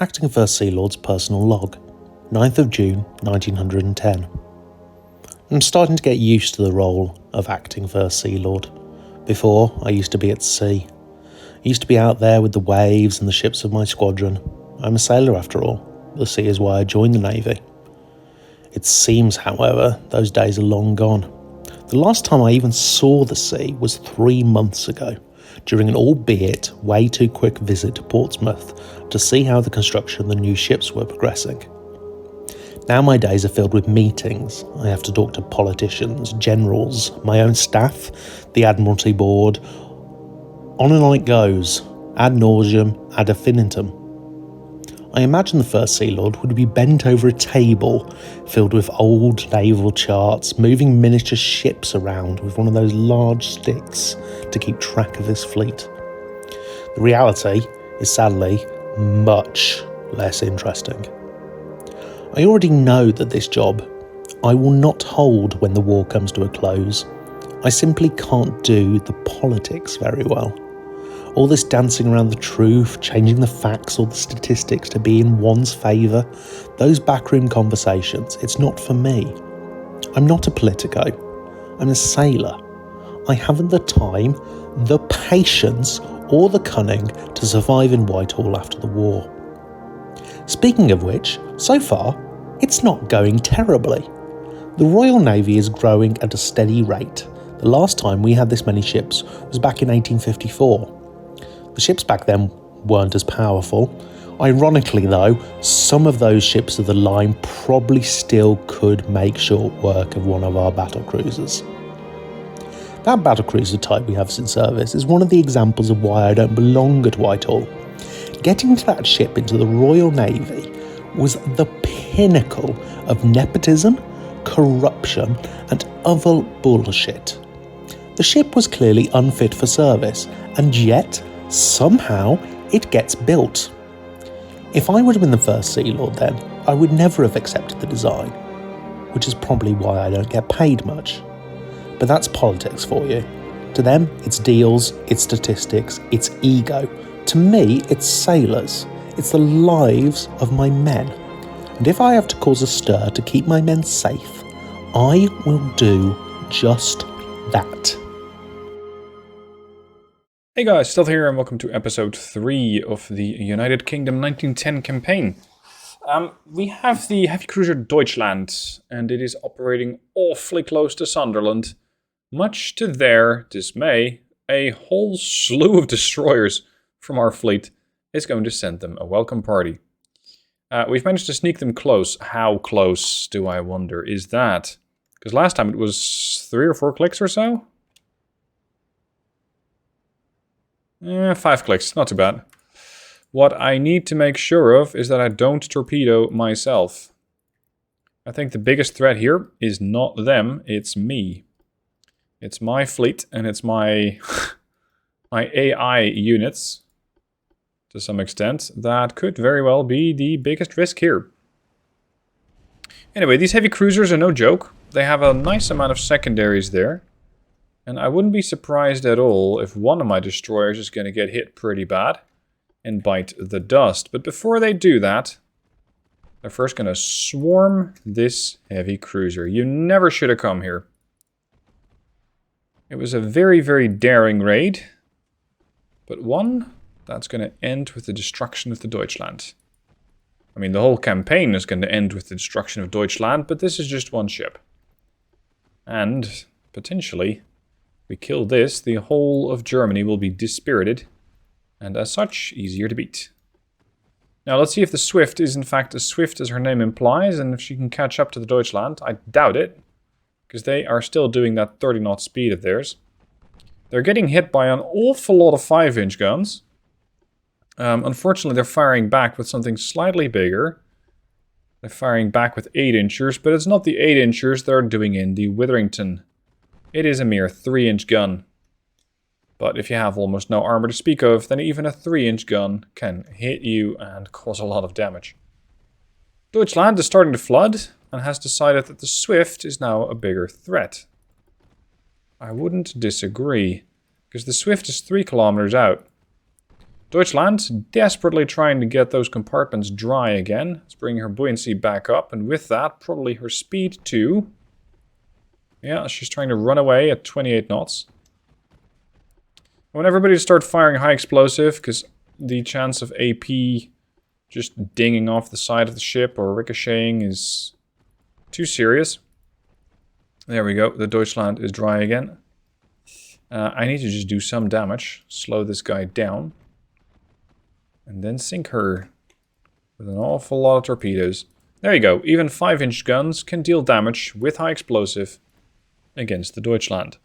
Acting First Sealord's personal log, 9th of June 1910. I'm starting to get used to the role of Acting First Sealord. Before, I used to be at sea. I used to be out there with the waves and the ships of my squadron. I'm a sailor after all. The sea is why I joined the Navy. It seems, however, those days are long gone. The last time I even saw the sea was 3 months ago, during an albeit way too quick visit to Portsmouth to see how the construction of the new ships were progressing. Now my days are filled with meetings. I have to talk to politicians, generals, my own staff, the Admiralty Board. On and on it goes, ad nauseum, ad infinitum. I imagine the First Sealord would be bent over a table filled with old naval charts, moving miniature ships around with one of those large sticks to keep track of his fleet. The reality is sadly much less interesting. I already know that this job I will not hold when the war comes to a close. I simply can't do the politics very well. All this dancing around the truth, changing the facts or the statistics to be in one's favour, those backroom conversations, it's not for me. I'm not a politico. I'm a sailor. I haven't the time, the patience or the cunning to survive in Whitehall after the war. Speaking of which, so far, it's not going terribly. The Royal Navy is growing at a steady rate. The last time we had this many ships was back in 1854. The ships back then weren't as powerful. Ironically though, some of those ships of the line probably still could make short work of one of our battle cruisers. That battlecruiser type we have in service is one of the examples of why I don't belong at Whitehall. Getting to that ship into the Royal Navy was the pinnacle of nepotism, corruption and other bullshit. The ship was clearly unfit for service, and yet somehow it gets built. If I would have been the First Sealord then, I would never have accepted the design, which is probably why I don't get paid much. But that's politics for you. To them, it's deals, it's statistics, it's ego. To me, it's sailors. It's the lives of my men. And if I have to cause a stir to keep my men safe, I will do just that. Hey guys, Stealth here and welcome to episode 3 of the United Kingdom 1910 campaign. We have the heavy cruiser Deutschland and it is operating awfully close to Sunderland. Much to their dismay, a whole slew of destroyers from our fleet is going to send them a welcome party. We've managed to sneak them close. How close, do I wonder, is that? Because last time it was 3 or 4 clicks or so? 5 clicks, not too bad. What I need to make sure of is that I don't torpedo myself. I think the biggest threat here is not them, it's me. It's my fleet and it's my my AI units, to some extent, that could very well be the biggest risk here. Anyway, these heavy cruisers are no joke. They have a nice amount of secondaries there. And I wouldn't be surprised at all if one of my destroyers is going to get hit pretty bad and bite the dust. But before they do that, they're first going to swarm this heavy cruiser. You never should have come here. It was a very, very daring raid, but one that's going to end with the destruction of the Deutschland. I mean, the whole campaign is going to end with the destruction of Deutschland, but this is just one ship. And, potentially, we kill this, the whole of Germany will be dispirited, and as such, easier to beat. Now, let's see if the Swift is in fact as swift as her name implies, and if she can catch up to the Deutschland. I doubt it, because they are still doing that 30-knot speed of theirs. They're getting hit by an awful lot of 5-inch guns. Unfortunately, they're firing back with something slightly bigger. They're firing back with 8-inchers, but it's not the 8-inchers they're doing in the Witherington. It is a mere 3-inch gun. But if you have almost no armor to speak of, then even a 3-inch gun can hit you and cause a lot of damage. Deutschland is starting to flood and has decided that the Swift is now a bigger threat. I wouldn't disagree, because the Swift is 3 kilometers out. Deutschland desperately trying to get those compartments dry again. It's bringing her buoyancy back up, and with that, probably her speed too. Yeah, she's trying to run away at 28 knots. I want everybody to start firing high explosive, because the chance of AP just dinging off the side of the ship or ricocheting is too serious. There we go, the Deutschland is dry again. I need to just do some damage, slow this guy down. And then sink her with an awful lot of torpedoes. There you go, even 5-inch guns can deal damage with high explosive against the Deutschland.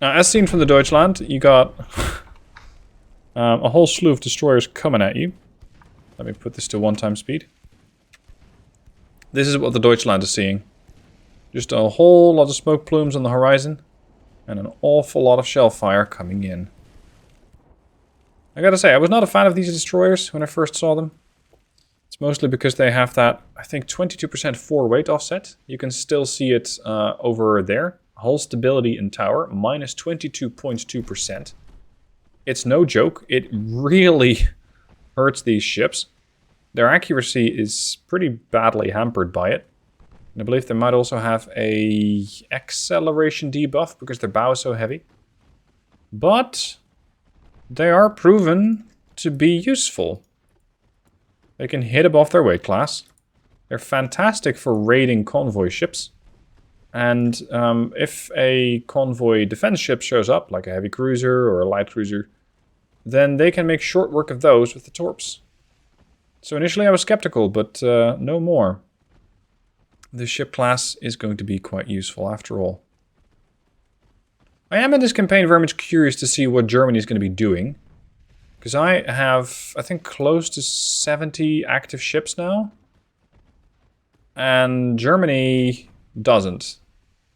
Now, as seen from the Deutschland, you got a whole slew of destroyers coming at you. Let me put this to 1x speed. This is what the Deutschland is seeing. Just a whole lot of smoke plumes on the horizon, and an awful lot of shell fire coming in. I gotta say, I was not a fan of these destroyers when I first saw them. It's mostly because they have that, I think, 22% forweight offset. You can still see it over there. Hull stability in tower, minus 22.2%. It's no joke. It really hurts these ships. Their accuracy is pretty badly hampered by it. And I believe they might also have a acceleration debuff because their bow is so heavy. But they are proven to be useful. They can hit above their weight class. They're fantastic for raiding convoy ships. And if a convoy defense ship shows up, like a heavy cruiser or a light cruiser, then they can make short work of those with the torps. So initially I was skeptical, but no more. This ship class is going to be quite useful after all. I am in this campaign very much curious to see what Germany is going to be doing. Because I have, I think, close to 70 active ships now. And Germany doesn't.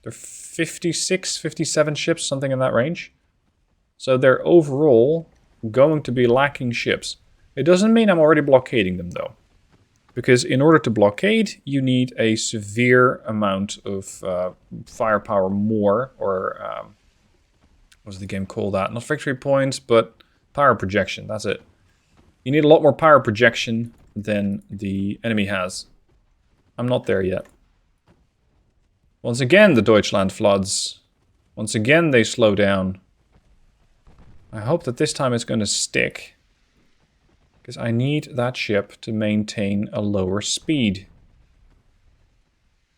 They're 56, 57 ships, something in that range. So they're overall going to be lacking ships. It doesn't mean I'm already blockading them, though. Because in order to blockade, you need a severe amount of firepower more, or what was the game called that? Not victory points, but power projection, that's it. You need a lot more power projection than the enemy has. I'm not there yet. Once again, the Deutschland floods. Once again, they slow down. I hope that this time it's going to stick. Because I need that ship to maintain a lower speed.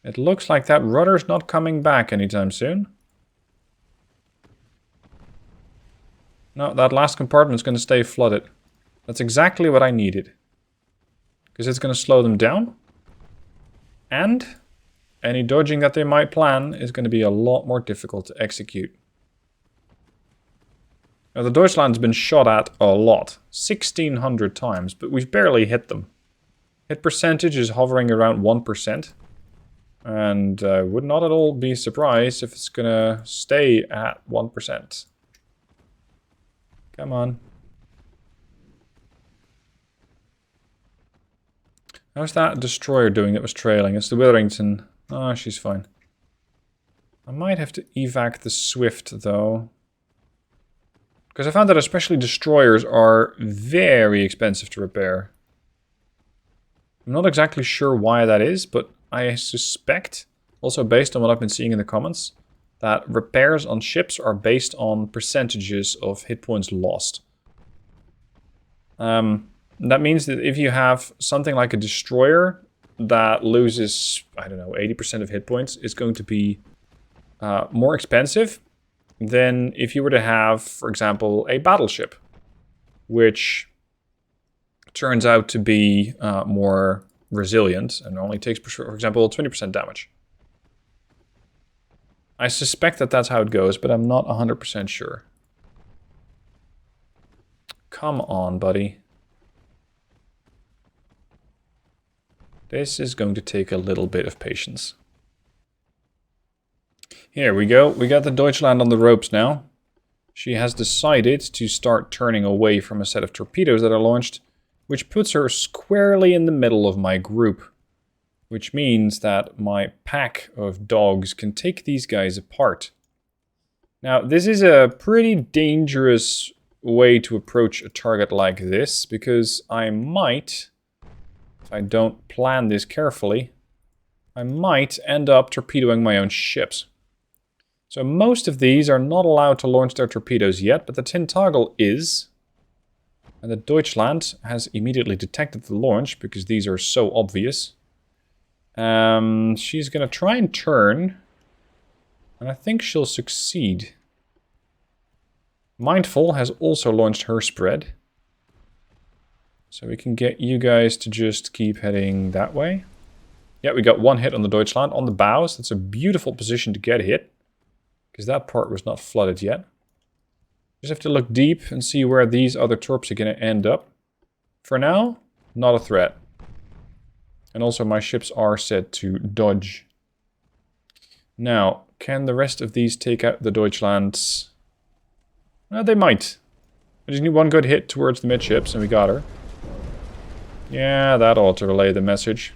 It looks like that rudder's not coming back anytime soon. No, that last compartment's going to stay flooded. That's exactly what I needed. Because it's going to slow them down. And any dodging that they might plan is going to be a lot more difficult to execute. Now, the Deutschland's been shot at a lot. 1,600 times, but we've barely hit them. Hit percentage is hovering around 1%. And would not at all be surprised if it's going to stay at 1%. Come on. How's that destroyer doing that was trailing? It's the Witherington. Oh, she's fine. I might have to evac the Swift, though. Because I found that especially destroyers are very expensive to repair. I'm not exactly sure why that is, but I suspect, also based on what I've been seeing in the comments, that repairs on ships are based on percentages of hit points lost. That means that if you have something like a destroyer that loses, I don't know, 80% of hit points, it's going to be more expensive than if you were to have, for example, a battleship, which turns out to be more resilient and only takes, for example, 20% damage. I suspect that that's how it goes, but I'm not 100% sure. Come on, buddy. This is going to take a little bit of patience. Here we go. We got the Deutschland on the ropes now. She has decided to start turning away from a set of torpedoes that are launched, which puts her squarely in the middle of my group. Which means that my pack of dogs can take these guys apart. Now, this is a pretty dangerous way to approach a target like this, because I might, if I don't plan this carefully, I might end up torpedoing my own ships. So most of these are not allowed to launch their torpedoes yet, but the Tintagel is. And the Deutschland has immediately detected the launch, because these are so obvious. She's going to try and turn, and I think she'll succeed. Mindful has also launched her spread. So we can get you guys to just keep heading that way. Yeah, we got one hit on the Deutschland on the bows. That's a beautiful position to get hit, because that part was not flooded yet. Just have to look deep and see where these other torps are going to end up. For now, not a threat. And also my ships are set to dodge. Now, can the rest of these take out the Deutschlands? They might. I just need one good hit towards the midships and we got her. Yeah, that ought to relay the message.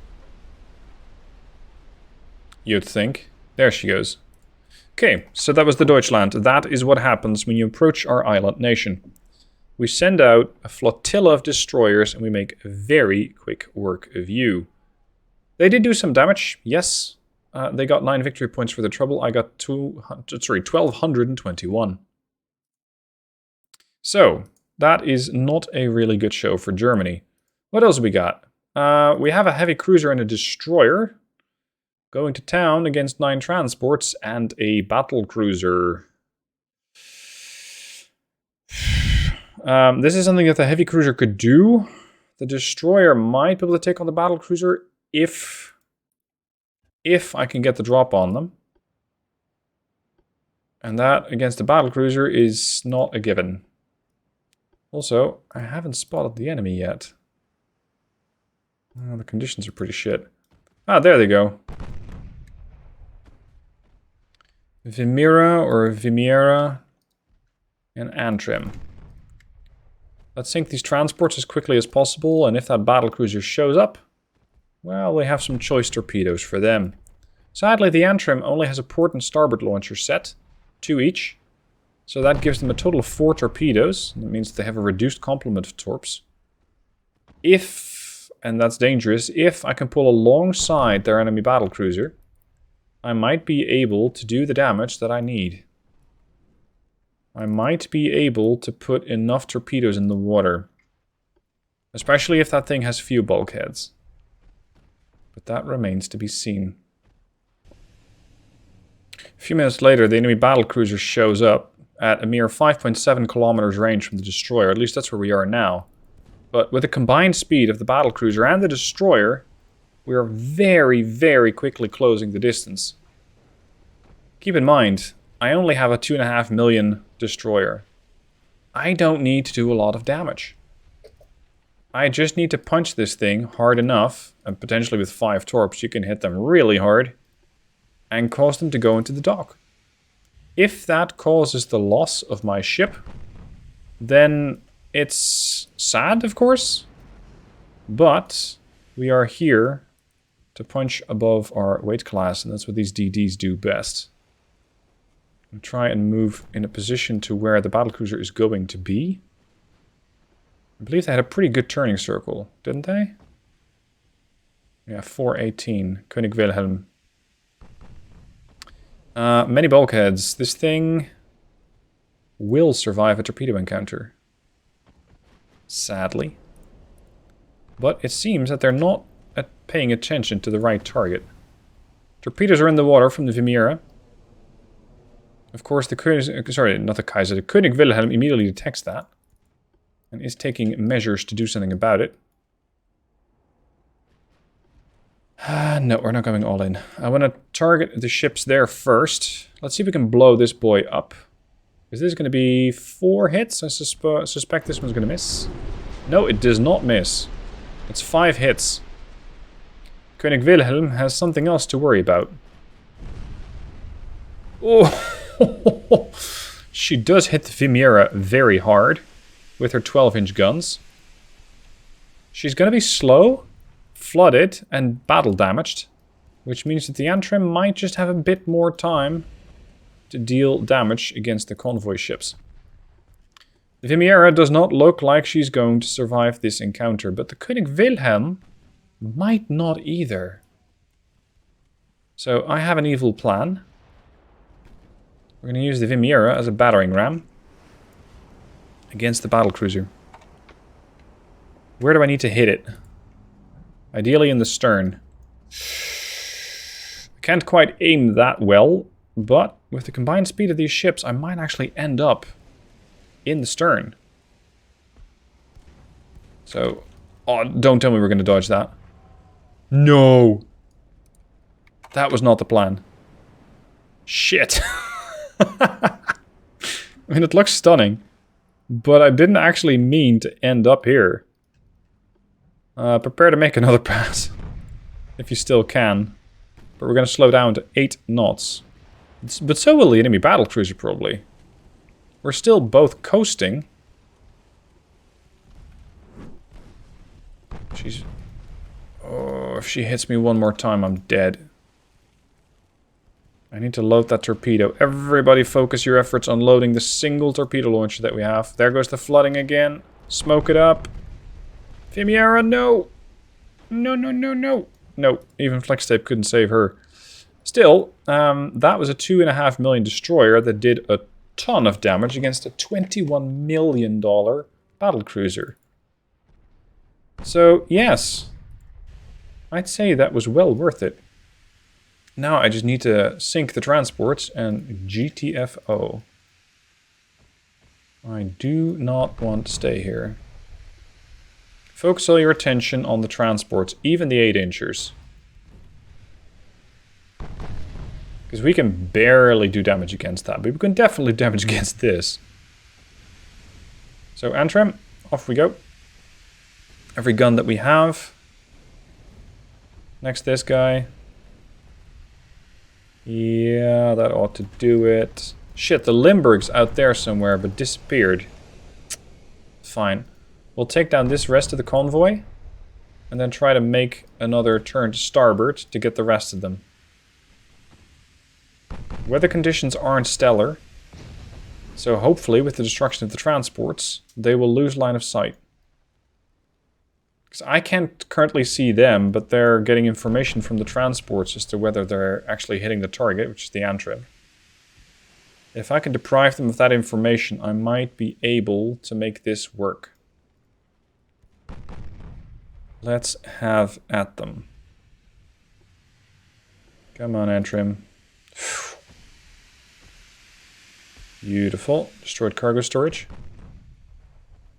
You'd think. There she goes. Okay, so that was the Deutschland. That is what happens when you approach our island nation. We send out a flotilla of destroyers and we make very quick work of you. They did do some damage, yes. They got 9 victory points for the trouble. I got 1,221. So, that is not a really good show for Germany. What else we got? We have a heavy cruiser and a destroyer going to town against 9 transports and a battle cruiser. This is something that the heavy cruiser could do. The destroyer might be able to take on the battle cruiser if I can get the drop on them. And that against the battle cruiser is not a given. Also, I haven't spotted the enemy yet. The conditions are pretty shit. Ah, there they go. Vimira or Vimiera and Antrim. Let's sink these transports as quickly as possible, and if that battlecruiser shows up, well, we have some choice torpedoes for them. Sadly, the Antrim only has a port and starboard launcher set, 2 each, so that gives them a total of 4 torpedoes. That means they have a reduced complement of torps. If, and that's dangerous, if I can pull alongside their enemy battlecruiser, I might be able to do the damage that I need. I might be able to put enough torpedoes in the water. Especially if that thing has few bulkheads. But that remains to be seen. A few minutes later, the enemy battlecruiser shows up at a mere 5.7 kilometers range from the destroyer. At least that's where we are now. But with the combined speed of the battlecruiser and the destroyer, we are very, very quickly closing the distance. Keep in mind, I only have a 2.5 million destroyer. I don't need to do a lot of damage. I just need to punch this thing hard enough, and potentially with 5 torps you can hit them really hard, and cause them to go into the dock. If that causes the loss of my ship, then it's sad, of course, but we are here to punch above our weight class, and that's what these DDs do best. And try and move in a position to where the battlecruiser is going to be. I believe they had a pretty good turning circle, didn't they? Yeah, 418, König Wilhelm. Many bulkheads. This thing will survive a torpedo encounter. Sadly. But it seems that they're not paying attention to the right target. Torpedoes are in the water from the Vimera. Of course, the König Wilhelm immediately detects that and is taking measures to do something about it. No, we're not going all in. I want to target the ships there first. Let's see if we can blow this boy up. Is this going to be 4 hits? I suspect this one's going to miss. No, it does not miss. It's 5 hits. König Wilhelm has something else to worry about. Oh, she does hit the Vimera very hard with her 12-inch guns. She's going to be slow, flooded, and battle damaged, which means that the Antrim might just have a bit more time to deal damage against the convoy ships. The Vimiera does not look like she's going to survive this encounter, but the König Wilhelm might not either. So I have an evil plan. We're going to use the Vimiera as a battering ram against the battlecruiser. Where do I need to hit it? Ideally in the stern. I can't quite aim that well, but with the combined speed of these ships, I might actually end up in the stern. So, oh, don't tell me we're going to dodge that. No! That was not the plan. Shit. I mean, it looks stunning, but I didn't actually mean to end up here. Prepare to make another pass, if you still can. But we're going to slow down to 8 knots. But so will the enemy battlecruiser, probably. We're still both coasting. She's... Oh, if she hits me one more time, I'm dead. I need to load that torpedo. Everybody focus your efforts on loading the single torpedo launcher that we have. There goes the flooding again. Smoke it up. Vimiera, no! No, no, no, no. No, even Flex Tape couldn't save her. Still, that was a $2.5 million destroyer that did a ton of damage against a $21 million battlecruiser. So, yes. I'd say that was well worth it. Now I just need to sink the transports and GTFO. I do not want to stay here. Focus all your attention on the transports, even the 8-inchers. Because we can barely do damage against that, but we can definitely do damage against this. So Antrim, off we go. Every gun that we have. Next this guy. Yeah, that ought to do it. Shit, the Limburg's out there somewhere, but disappeared. Fine. We'll take down this rest of the convoy. And then try to make another turn to starboard to get the rest of them. Weather conditions aren't stellar. So hopefully, with the destruction of the transports, they will lose line of sight. Because I can't currently see them, but they're getting information from the transports as to whether they're actually hitting the target, which is the Antrim. If I can deprive them of that information, I might be able to make this work. Let's have at them. Come on, Antrim. Beautiful. Destroyed cargo storage.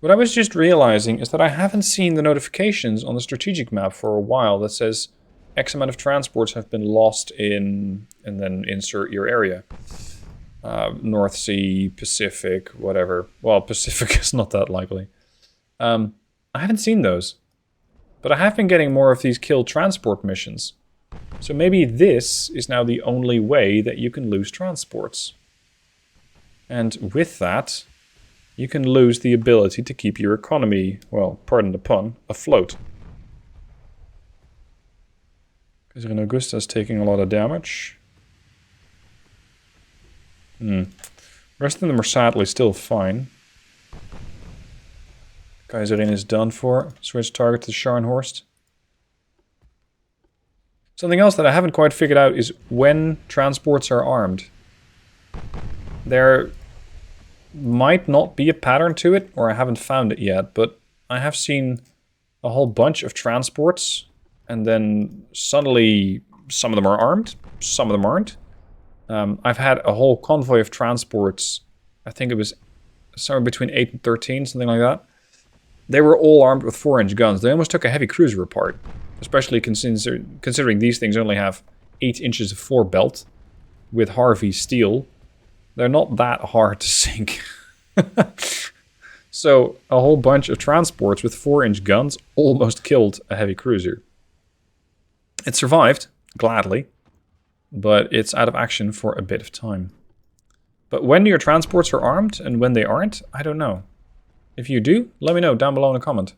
What I was just realizing is that I haven't seen the notifications on the strategic map for a while that says X amount of transports have been lost in, and then insert your area. North Sea, Pacific, whatever. Well, Pacific is not that likely. I haven't seen those. But I have been getting more of these kill transport missions. So maybe this is now the only way that you can lose transports. And with that, you can lose the ability to keep your economy, well, pardon the pun, afloat. Because Augusta's taking a lot of damage. The rest of them are sadly still fine. Kaiserin is done for. Switch target to Scharnhorst. Something else that I haven't quite figured out is when transports are armed. There might not be a pattern to it, or I haven't found it yet, but I have seen a whole bunch of transports, and then suddenly some of them are armed, some of them aren't. I've had a whole convoy of transports, I think it was somewhere between 8 and 13, something like that. They were all armed with 4-inch guns. They almost took a heavy cruiser apart, especially considering these things only have 8 inches of forebelt with Harvey steel. They're not that hard to sink. So a whole bunch of transports with 4-inch guns almost killed a heavy cruiser. It survived, gladly, but it's out of action for a bit of time. But when your transports are armed and when they aren't, I don't know. If you do, let me know down below in a comment.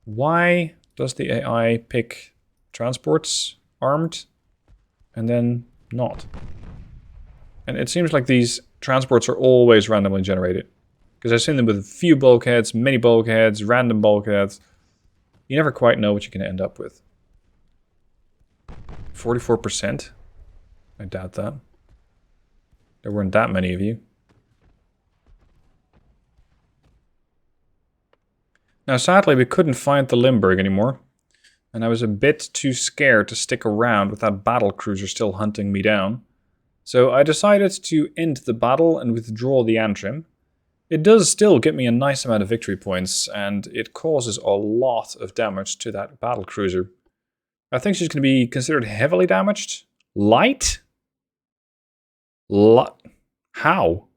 Why does the AI pick transports armed and then not? And it seems like these transports are always randomly generated. Because I've seen them with a few bulkheads, many bulkheads, random bulkheads. You never quite know what you're going to end up with. 44%? I doubt that. There weren't that many of you. Now, sadly, we couldn't find the Limburg anymore. And I was a bit too scared to stick around with that battle cruiser still hunting me down. So I decided to end the battle and withdraw the Antrim. It does still get me a nice amount of victory points, and it causes a lot of damage to that battle cruiser. I think she's going to be considered heavily damaged. Light? How?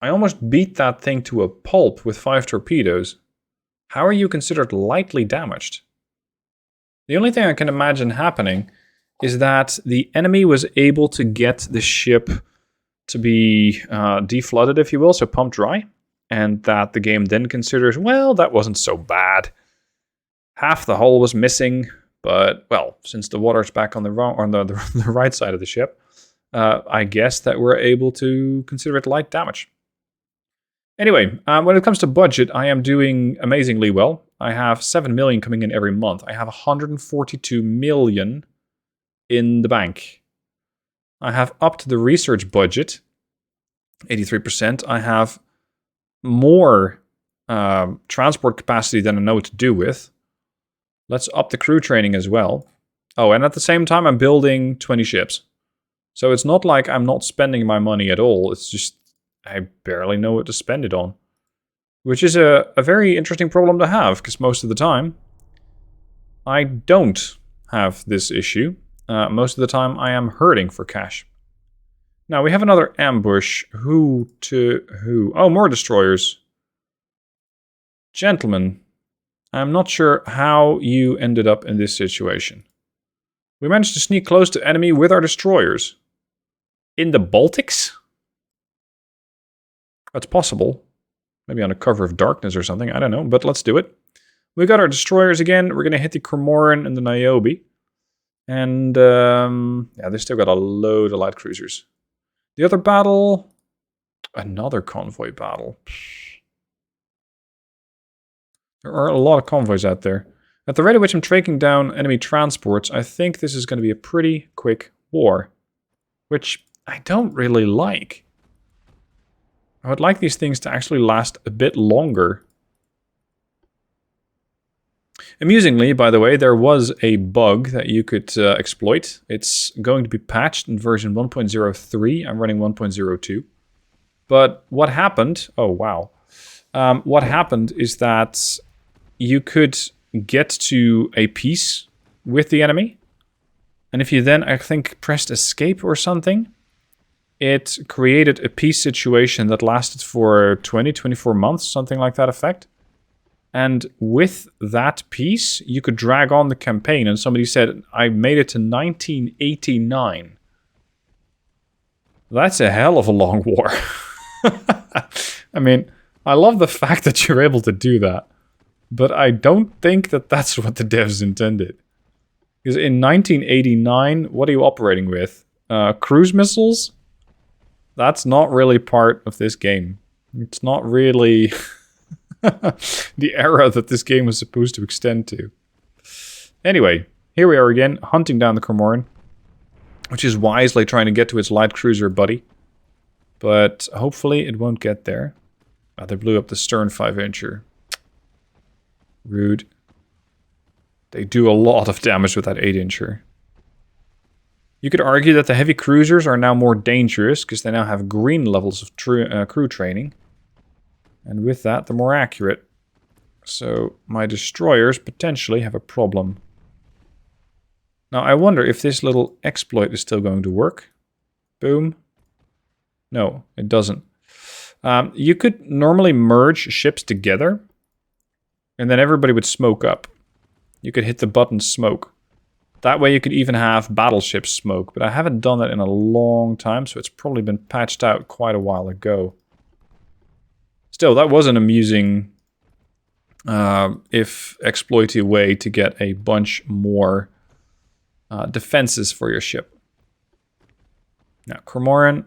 I almost beat that thing to a pulp with 5 torpedoes. How are you considered lightly damaged? The only thing I can imagine happening is that the enemy was able to get the ship to be deflooded, if you will, so pumped dry, and that the game then considers, well, that wasn't so bad. Half the hull was missing, but, well, since the water's back on the right side of the ship, I guess that we're able to consider it light damage. Anyway, when it comes to budget, I am doing amazingly well. I have 7 million coming in every month. I have 142 million in the bank. I have upped the research budget, 83%. I have more transport capacity than I know what to do with. Let's up the crew training as well. Oh, and at the same time, I'm building 20 ships. So it's not like I'm not spending my money at all. It's just I barely know what to spend it on. Which is a very interesting problem to have, because most of the time, I don't have this issue. Most of the time, I am hurting for cash. Now, we have another ambush. Who to who? Oh, more destroyers. Gentlemen, I'm not sure how you ended up in this situation. We managed to sneak close to enemy with our destroyers. In the Baltics? That's possible. Maybe on a cover of darkness or something. I don't know, but let's do it. We got our destroyers again. We're going to hit the Cormoran and the Niobe. And, yeah, they still got a load of light cruisers. The other battle... Another convoy battle. There are a lot of convoys out there. At the rate at which I'm tracking down enemy transports, I think this is going to be a pretty quick war. Which I don't really like. I would like these things to actually last a bit longer. Amusingly, by the way, there was a bug that you could exploit. It's going to be patched in version 1.03. I'm running 1.02. But what happened... Oh, wow. What happened is that you could get to a peace with the enemy. And if you then, I think, pressed escape or something, it created a peace situation that lasted for 24 months, something like that effect. And with that peace, you could drag on the campaign. And somebody said, I made it to 1989. That's a hell of a long war. I mean, I love the fact that you're able to do that. But I don't think that that's what the devs intended. Because in 1989, what are you operating with? Cruise missiles? That's not really part of this game. It's not really the era that this game was supposed to extend to. Anyway, here we are again, hunting down the Cormoran, which is wisely trying to get to its light cruiser buddy. But hopefully it won't get there. Oh, they blew up the stern 5-incher. Rude. They do a lot of damage with that 8-incher. You could argue that the heavy cruisers are now more dangerous because they now have green levels of crew training. And with that, they're more accurate. So my destroyers potentially have a problem. Now I wonder if this little exploit is still going to work. Boom. No, it doesn't. You could normally merge ships together. And then everybody would smoke up. You could hit the button smoke. That way you could even have battleships smoke, but I haven't done that in a long time, so it's probably been patched out quite a while ago. Still, that was an amusing, if exploity way to get a bunch more defenses for your ship. Now, Cormoran,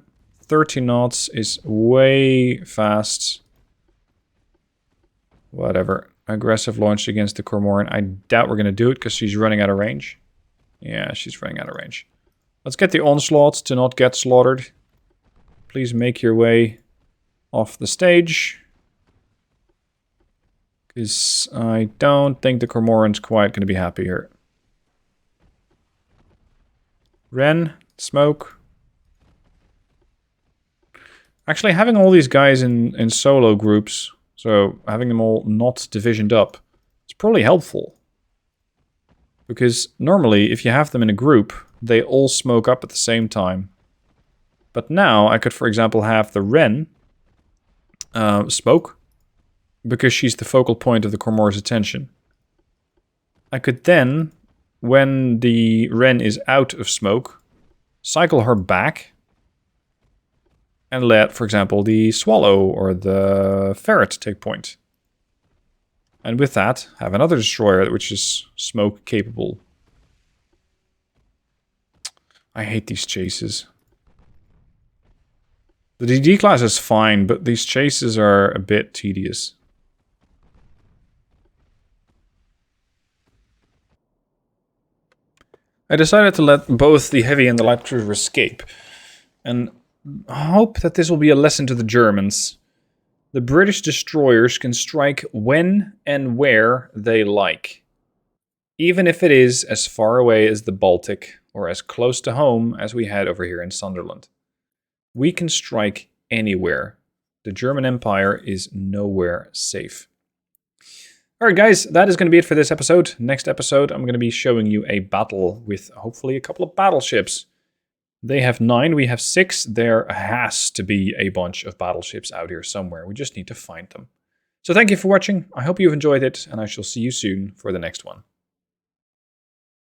30 knots is way fast. Whatever. Aggressive launch against the Cormoran. I doubt we're going to do it because she's running out of range. Yeah, she's running out of range. Let's get the onslaught to not get slaughtered. Please make your way off the stage. Because I don't think the Cormoran's quite going to be happy here. Ren, smoke. Actually, having all these guys in solo groups, so having them all not divisioned up, it's probably helpful. Because normally, if you have them in a group, they all smoke up at the same time. But now, I could, for example, have the Ren smoke, because she's the focal point of the Cormoran's attention. I could then, when the Ren is out of smoke, cycle her back and let, for example, the Swallow or the Ferret take point. And with that, have another destroyer which is smoke capable. I hate these chases. The DD class is fine, but these chases are a bit tedious. I decided to let both the heavy and the light cruiser escape, and hope that this will be a lesson to the Germans. The British destroyers can strike when and where they like, even if it is as far away as the Baltic or as close to home as we had over here in Sunderland. We can strike anywhere. The German Empire is nowhere safe. Alright guys, that is going to be it for this episode. Next episode, I'm going to be showing you a battle with hopefully a couple of battleships. They have 9, we have 6. There has to be a bunch of battleships out here somewhere. We just need to find them. So thank you for watching. I hope you've enjoyed it, and I shall see you soon for the next one.